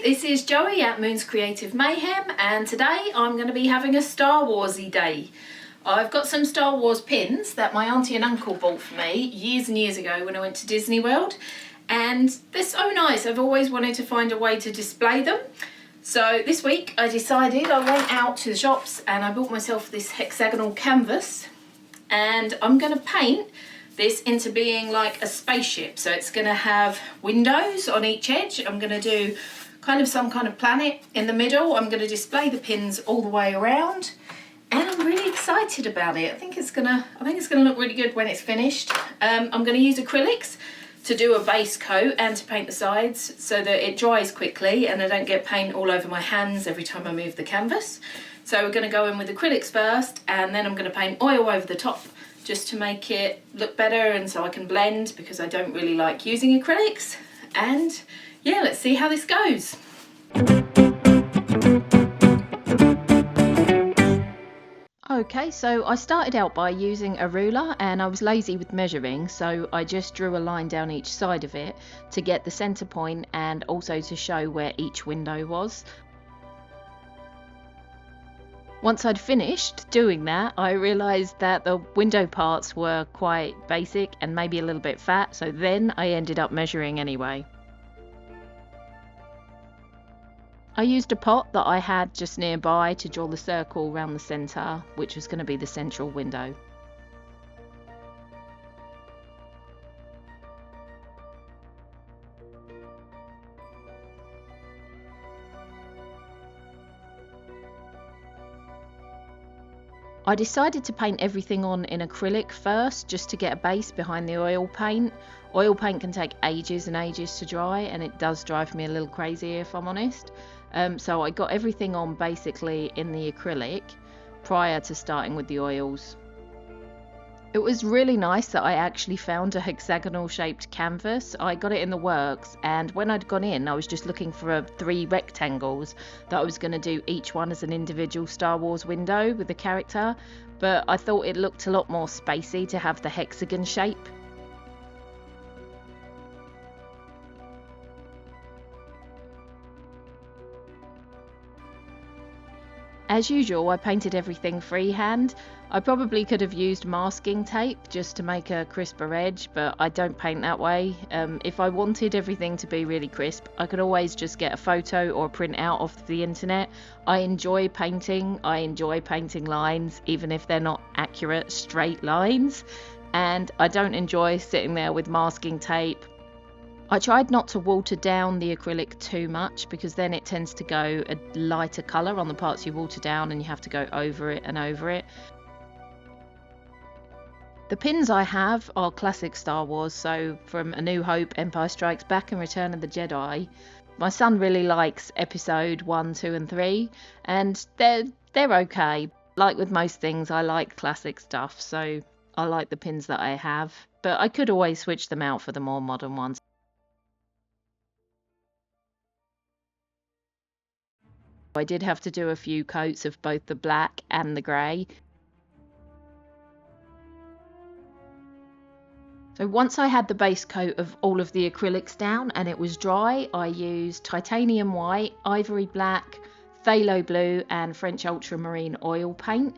this is Joey at Moons Creative Mayhem, and today I'm going to be having a Star Warsy day. I've got some Star Wars pins that my auntie and uncle bought for me years and years ago when I went to Disney World, and they're so nice. I've always wanted to find a way to display them. So this week I decided, I went out to the shops and I bought myself this hexagonal canvas, and I'm going to paint this into being like a spaceship. So it's going to have windows on each edge. I'm going to do kind of some kind of planet in the middle. I'm going to display the pins all the way around, and I'm really excited about it. I think it's gonna look really good when it's finished. I'm going to use acrylics to do a base coat and to paint the sides so that it dries quickly and I don't get paint all over my hands every time I move the canvas. So we're going to go in with acrylics first, and then I'm going to paint oil over the top just to make it look better and so I can blend, because I don't really like using acrylics. And yeah, let's see how this goes. Okay, so I started out by using a ruler, and I was lazy with measuring, so I just drew a line down each side of it to get the centre point and also to show where each window was. Once I'd finished doing that, I realised that the window parts were quite basic and maybe a little bit fat, so then I ended up measuring anyway. I used a pot that I had just nearby to draw the circle around the centre, which was going to be the central window. I decided to paint everything on in acrylic first, just to get a base behind the oil paint. Oil paint can take ages and ages to dry, and it does drive me a little crazy if I'm honest. So I got everything on basically in the acrylic prior to starting with the oils. It was really nice that I actually found a hexagonal shaped canvas. I got it in the works, and when I'd gone in I was just looking for 3 rectangles that I was going to do each one as an individual Star Wars window with the character, but I thought it looked a lot more spacey to have the hexagon shape. As usual, I painted everything freehand. I probably could have used masking tape just to make a crisper edge, but I don't paint that way. If I wanted everything to be really crisp, I could always just get a photo or a print out off the internet. I enjoy painting lines, even if they're not accurate straight lines, and I don't enjoy sitting there with masking tape. I tried not to water down the acrylic too much, because then it tends to go a lighter colour on the parts you water down, and you have to go over it and over it. The pins I have are classic Star Wars, so from A New Hope, Empire Strikes Back and Return of the Jedi. My son really likes episode 1, 2 and 3, and they're okay. Like with most things, I like classic stuff, so I like the pins that I have, but I could always switch them out for the more modern ones. I did have to do a few coats of both the black and the grey. So once I had the base coat of all of the acrylics down and it was dry, I used titanium white, ivory black, phthalo blue and French ultramarine oil paint.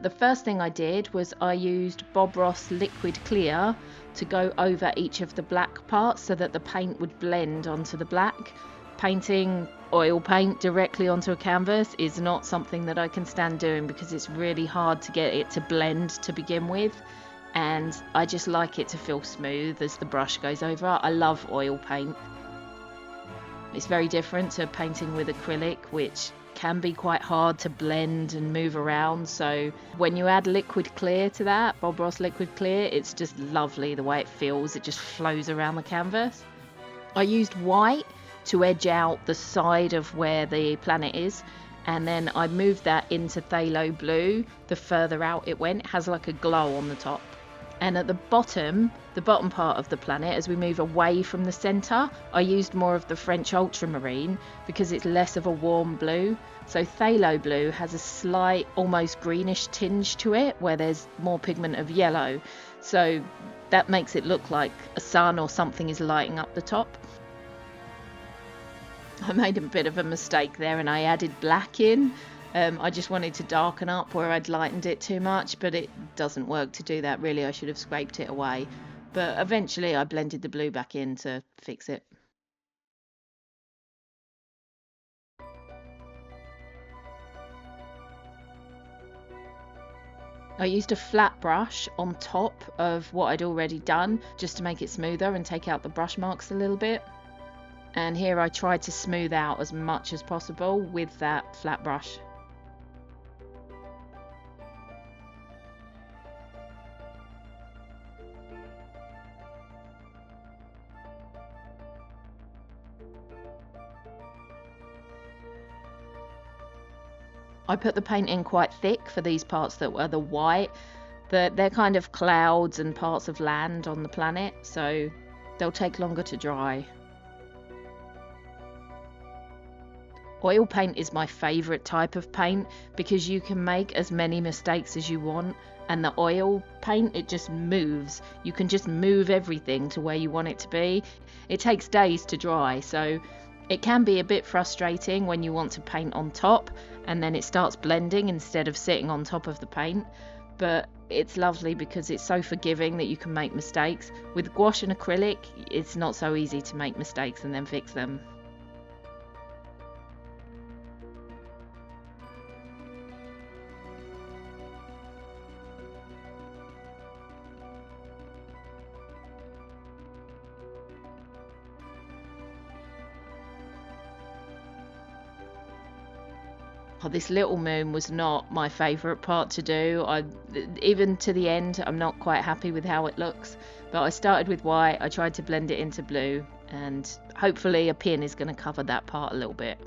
The first thing I did was I used Bob Ross liquid clear to go over each of the black parts so that the paint would blend onto the black. Painting oil paint directly onto a canvas is not something that I can stand doing, because it's really hard to get it to blend to begin with, and I just like it to feel smooth as the brush goes over. I love oil paint. It's very different to painting with acrylic, which can be quite hard to blend and move around. So when you add liquid clear to that, Bob Ross liquid clear, it's just lovely the way it feels. It just flows around the canvas. I used white to edge out the side of where the planet is, and then I moved that into phthalo blue. The further out it went, it has like a glow on the top. And at the bottom part of the planet, as we move away from the centre, I used more of the French ultramarine because it's less of a warm blue. So phthalo blue has a slight, almost greenish tinge to it, where there's more pigment of yellow. So that makes it look like a sun or something is lighting up the top. I made a bit of a mistake there and I added black in. I just wanted to darken up where I'd lightened it too much, but it doesn't work to do that really. I should have scraped it away. But eventually I blended the blue back in to fix it. I used a flat brush on top of what I'd already done just to make it smoother and take out the brush marks a little bit. And here I tried to smooth out as much as possible with that flat brush. I put the paint in quite thick for these parts that were the white. They're kind of clouds and parts of land on the planet, so they'll take longer to dry. Oil paint is my favourite type of paint because you can make as many mistakes as you want, and the oil paint, it just moves. You can just move everything to where you want it to be. It takes days to dry, so it can be a bit frustrating when you want to paint on top and then it starts blending instead of sitting on top of the paint. But it's lovely because it's so forgiving that you can make mistakes. With gouache and acrylic, it's not so easy to make mistakes and then fix them. Oh, this little moon was not my favourite part to do. Even to the end, I'm not quite happy with how it looks. But I started with white, I tried to blend it into blue, and hopefully a pin is going to cover that part a little bit.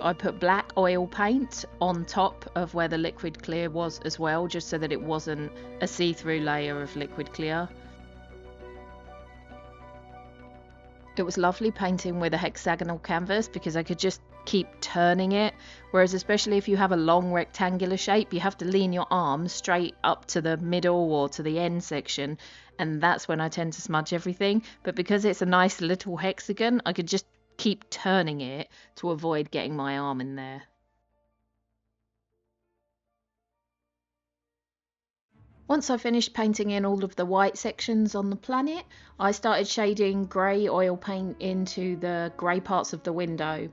I put black oil paint on top of where the liquid clear was as well, just so that it wasn't a see-through layer of liquid clear. It was lovely painting with a hexagonal canvas because I could just keep turning it, whereas especially if you have a long rectangular shape, you have to lean your arm straight up to the middle or to the end section, and that's when I tend to smudge everything. But because it's a nice little hexagon, I could just keep turning it to avoid getting my arm in there. Once I finished painting in all of the white sections on the planet, I started shading grey oil paint into the grey parts of the window.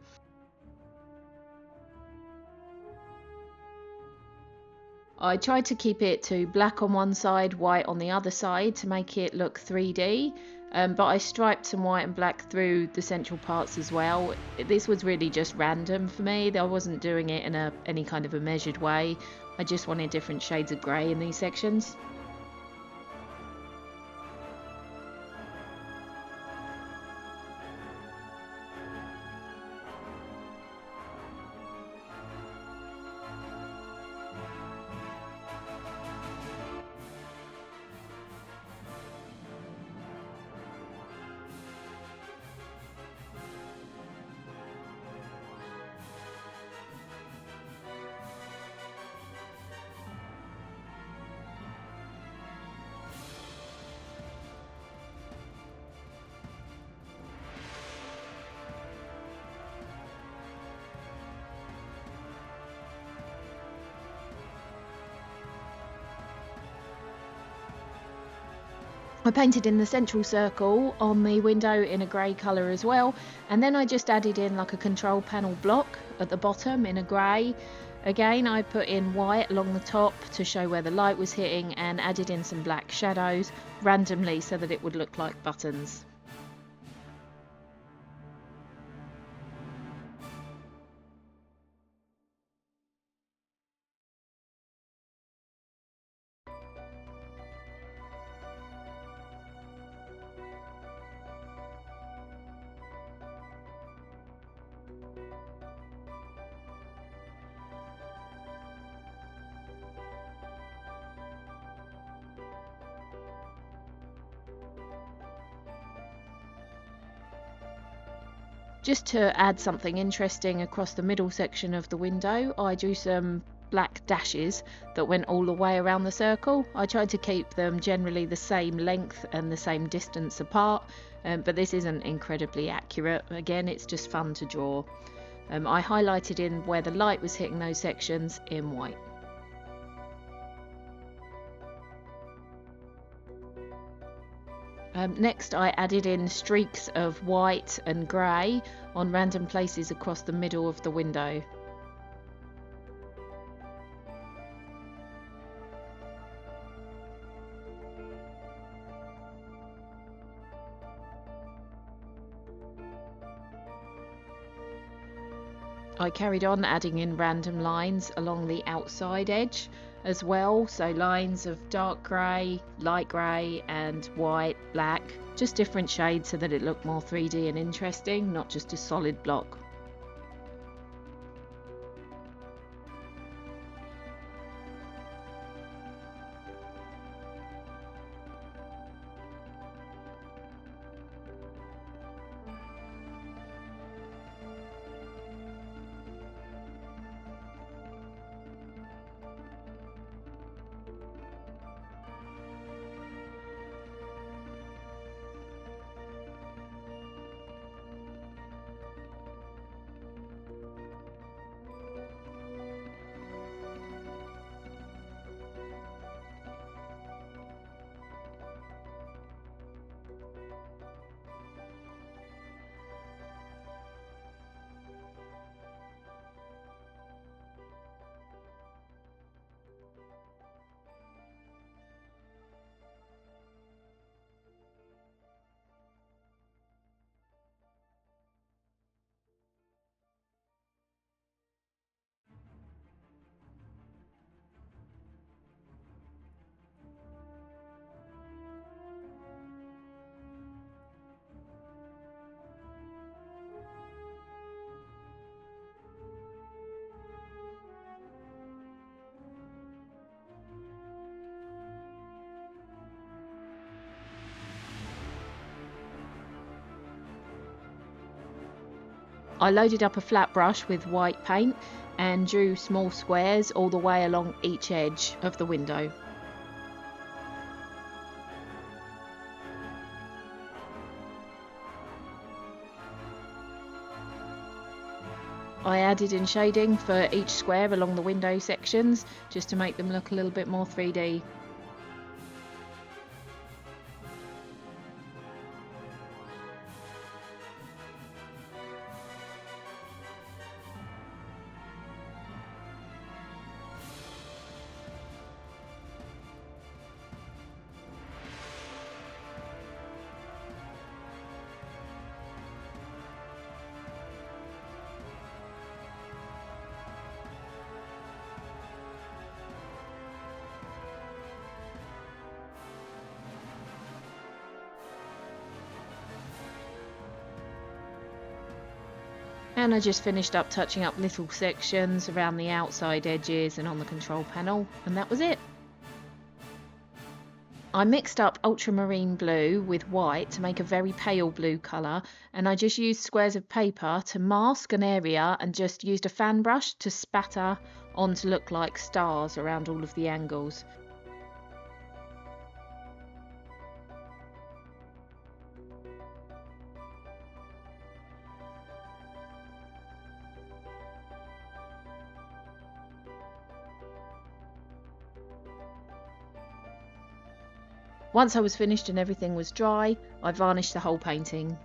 I tried to keep it to black on one side, white on the other side to make it look 3D, but I striped some white and black through the central parts as well. This was really just random for me. I wasn't doing it in any kind of a measured way. I just wanted different shades of grey in these sections. I painted in the central circle on the window in a grey colour as well, and then I just added in like a control panel block at the bottom in a grey. Again, I put in white along the top to show where the light was hitting and added in some black shadows randomly so that it would look like buttons. Just to add something interesting across the middle section of the window, I drew some black dashes that went all the way around the circle. I tried to keep them generally the same length and the same distance apart, but this isn't incredibly accurate. Again, it's just fun to draw. I highlighted in where the light was hitting those sections in white. Next, I added in streaks of white and grey on random places across the middle of the window. I carried on adding in random lines along the outside edge as well, so lines of dark grey, light grey and white, black, just different shades so that it looked more 3D and interesting, not just a solid block. I loaded up a flat brush with white paint and drew small squares all the way along each edge of the window. I added in shading for each square along the window sections just to make them look a little bit more 3D. And I just finished up touching up little sections around the outside edges and on the control panel, and that was it. I mixed up ultramarine blue with white to make a very pale blue colour, and I just used squares of paper to mask an area and just used a fan brush to spatter on to look like stars around all of the angles. Once I was finished and everything was dry, I varnished the whole painting.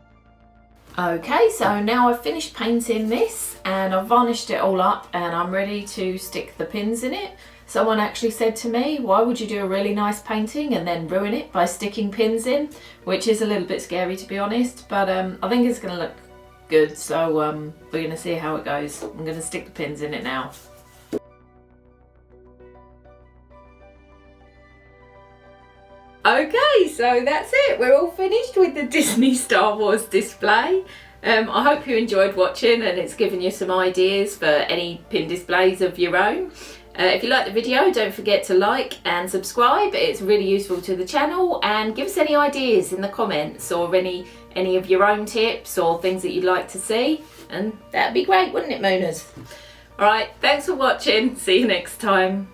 Okay, so now I've finished painting this and I've varnished it all up and I'm ready to stick the pins in it. Someone actually said to me, why would you do a really nice painting and then ruin it by sticking pins in? Which is a little bit scary, to be honest, but I think it's going to look good, so we're going to see how it goes. I'm going to stick the pins in it now. Okay, so that's it. We're all finished with the Disney Star Wars display. I hope you enjoyed watching and it's given you some ideas for any pin displays of your own. If you like the video, don't forget to like and subscribe. It's really useful to the channel, and give us any ideas in the comments or any of your own tips or things that you'd like to see, and that'd be great, wouldn't it, Mooners? Alright, thanks for watching. See you next time.